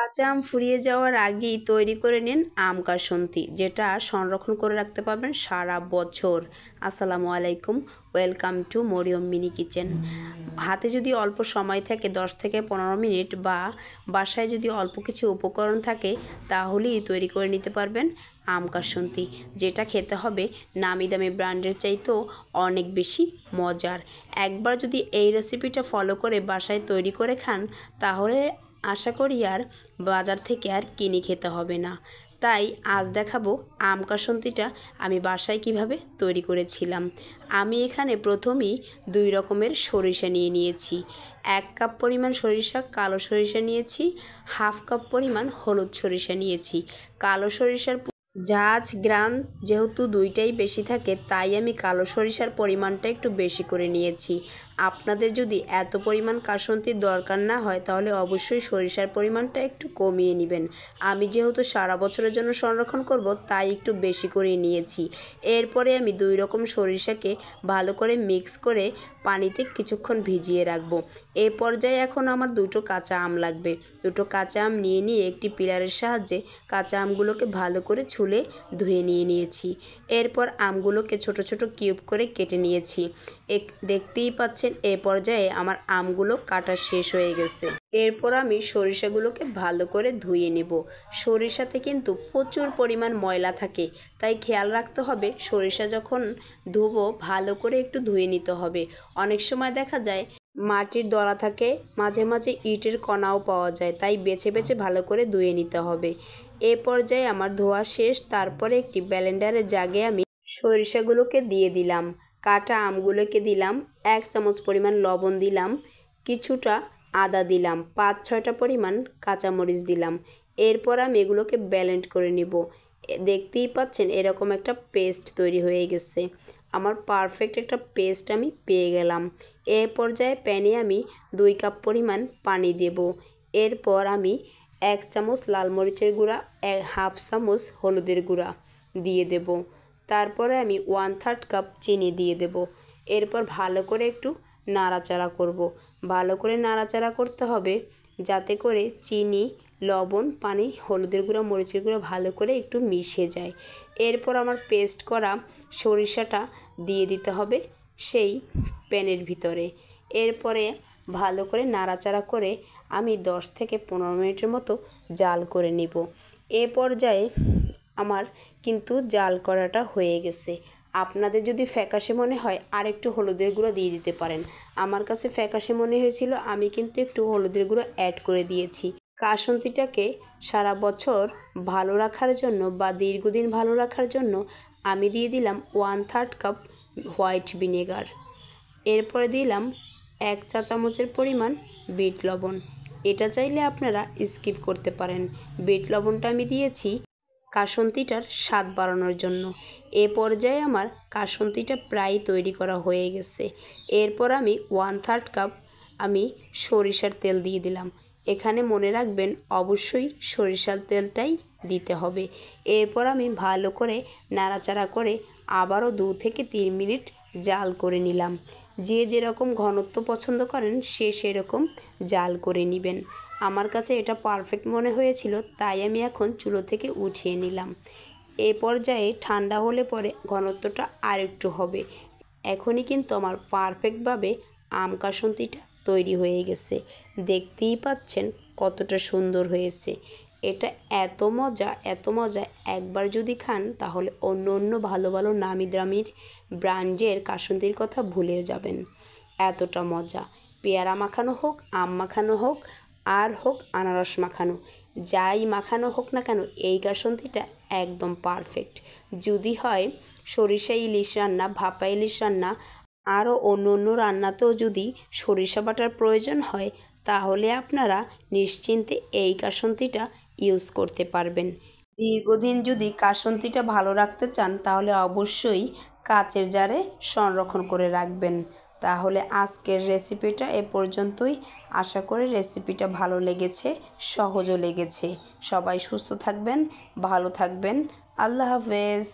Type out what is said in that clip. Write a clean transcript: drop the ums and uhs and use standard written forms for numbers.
কাঁচা আম ফুরিয়ে যাওয়ার আগেই তৈরি করে নিন আম কাসুন্দি, যেটা সংরক্ষণ করে রাখতে পারবেন সারা বছর। আসসালামু আলাইকুম, welcome to Mariyam mini kitchen. হাতে যদি অল্প সময় থাকে 10 থেকে 15 মিনিট বা বাসায় যদি অল্প কিছু উপকরণ থাকে তাহলেই তৈরি করে নিতে পারবেন আম কাসুন্দি, যেটা খেতে হবে নামি দামি ব্র্যান্ডের চাইতেও অনেক বেশি মজার। একবার যদি এই রেসিপিটা ফলো করে বাসায় তৈরি করে খান তাহলে আশা করি আর বাজার থেকে আর কিনে খেতে হবে না। তাই আজ দেখাবো আম কাসুন্দিটা আমি বাসায় কিভাবে তৈরি করেছিলাম। আমি এখানে প্রথমেই 2 রকমের সরিষা নিয়ে নিয়েছি। 1 কাপ পরিমাণ সরিষা কালো সরিষা নিয়েছি, হাফ কাপ পরিমাণ হলুদ সরিষা নিয়েছি। কালো সরিষার ঝাঁঝ গ্রান যেহেতু দুইটাই বেশি থাকে তাই আমি কালো সরিষার পরিমাণটা একটু বেশি করে নিয়েছি। আপনাদের যদি এত পরিমাণ কাসুন্দির দরকার না হয় তাহলে অবশ্যই সরিষার পরিমাণটা একটু কমিয়ে নেবেন। আমি যেহেতু সারা বছরের জন্য সংরক্ষণ করব তাই একটু বেশি করে নিয়েছি। এরপরে আমি 2 রকম সরিষাকে ভালো করে মিক্স করে পানিতে কিছুক্ষণ ভিজিয়ে রাখবো। এই পর্যায়ে এখন আমার 2টো কাঁচা আম লাগবে। 2টো কাঁচা আম নিয়ে একটি পিলারের সাহায্যে কাঁচা আমগুলোকে ভালো করে ছুলে ধুয়ে নিয়েছি। এরপর আমগুলোকে ছোট ছোট কিউব করে কেটে নিয়েছি। দেখতেই পাচ্ছেন এই পর্যায়ে আমার আমগুলো কাটা শেষ হয়ে গেছে। এরপর আমি সরিষাগুলোকে ভালো করে ধুয়ে নেব। সরিষাতে কিন্তু প্রচুর পরিমাণ ময়লা থাকে, তাই খেয়াল রাখতে হবে সরিষা যখন ধুবো ভালো করে একটু ধুয়ে নিতে হবে। অনেক সময় দেখা যায় মাটির দলা থাকে, মাঝে মাঝে ইটের কণাও পাওয়া যায়, তাই বেছে বেছে ভালো করে ধুয়ে নিতে হবে। এ পর্যায়ে আমার ধোয়া শেষ। তারপরে একটি ব্লেন্ডারের জাগে আমি সরিষাগুলোকে দিয়ে দিলাম, কাটা আমগুলোকে দিলাম, 1 চামচ পরিমাণ লবণ দিলাম, কিছুটা আদা দিলাম, 5-6টা পরিমাণ কাঁচামরিচ দিলাম। এরপর আমি এগুলোকে ব্লেন্ড করে নিব। দেখতেই পাচ্ছেন এরকম একটা পেস্ট তৈরি হয়ে গেছে। আমার পারফেক্ট একটা পেস্ট আমি পেয়ে গেলাম। এ পর্যায়ে প্যানে আমি 2 কাপ পরিমাণ পানি দেব। এরপর আমি 1 চামচ লাল মরিচের গুঁড়া, হাফ চামচ হলুদের গুঁড়া দিয়ে দেব। তারপরে আমি 1/3 কাপ চিনি দিয়ে দেব। এরপর ভালো করে একটু নাড়াচাড়া করব। ভালো করে নাড়াচাড়া করতে হবে যাতে করে চিনি, লবণ, পানি, হলুদের গুঁড়া, মরিচের গুঁড়া ভালো করে একটু মিশে যায়। এরপর আমার পেস্ট করা সরিষাটা দিয়ে দিতে হবে সেই প্যানের ভিতরে। এরপরে ভালো করে নাড়াচাড়া করে আমি 10 থেকে 15 মিনিটের মতো জাল করে নিব। এ পর্যায়ে আমার কিন্তু জাল করাটা হয়ে গেছে। আপনাদের যদি ফ্যাকাশে মনে হয় আর একটু হলুদের গুঁড়ো দিয়ে দিতে পারেন। আমার কাছে ফ্যাকাশে মনে হয়েছিল, আমি কিন্তু একটু হলুদের গুঁড়ো অ্যাড করে দিয়েছি। কাসুন্দিটাকে সারা বছর ভালো রাখার জন্য বা দীর্ঘদিন ভালো রাখার জন্য আমি দিয়ে দিলাম 1/3 কাপ হোয়াইট ভিনেগার। এরপরে দিলাম 1 চা চামচের পরিমাণ বিট লবণ। এটা চাইলে আপনারা স্কিপ করতে পারেন। বিট লবণটা আমি দিয়েছি কাসুন্দিটার স্বাদ বাড়ানোর জন্য। এ পর্যায়ে আমার কাসুন্দিটা প্রায় তৈরি করা হয়ে গেছে। এরপর আমি 1/3 কাপ আমি সরিষার তেল দিয়ে দিলাম। এখানে মনে রাখবেন অবশ্যই সরিষার তেলটাই দিতে হবে। এরপর আমি ভালো করে নাড়াচাড়া করে আবারও 2 থেকে 3 মিনিট জাল করে নিলাম। যে যেরকম ঘনত্ব পছন্দ করেন সে সেরকম জাল করে নেবেন। আমার কাছে এটা পারফেক্ট মনে হয়েছিল, তাই আমি এখন চুলো থেকে উঠিয়ে নিলাম। এ পর্যায়ে ঠান্ডা হলে পরে ঘনত্বটা আরেকটু হবে। এখনই কিন্তু আমার পারফেক্টভাবে আম কাসুন্দিটা তৈরি হয়ে গেছে। দেখতেই পাচ্ছেন কতটা সুন্দর হয়েছে। এটা এত মজা, এত মজা, একবার যদি খান তাহলে অন্য ভালো ভালো নামি দামির ব্র্যান্ডের কাসুন্দির কথা ভুলে যাবেন। এতটা মজা। পেয়ারা মাখানো হোক, আম মাখানো হোক, আর হোক আনারস মাখানো, যাই মাখানো হোক না কেন এই কাসুন্দিটা একদম পারফেক্ট। যদি হয় সরিষা ইলিশ রান্না, ভাপা ইলিশ রান্না, আরও অন্য রান্নাতেও যদি সরিষা বাটার প্রয়োজন হয় তাহলে আপনারা নিশ্চিন্তে এই কাসুন্দিটা ইউজ করতে পারবেন। দীর্ঘদিন যদি কাসুন্দিটা ভালো রাখতে চান তাহলে অবশ্যই কাচের জারে সংরক্ষণ করে রাখবেন। তাহলে আজকের রেসিপিটা এ পর্যন্তই। আশা করি রেসিপিটা ভালো লেগেছে, সহজও লেগেছে। সবাই সুস্থ থাকবেন, ভালো থাকবেন। আল্লাহ হাফেজ।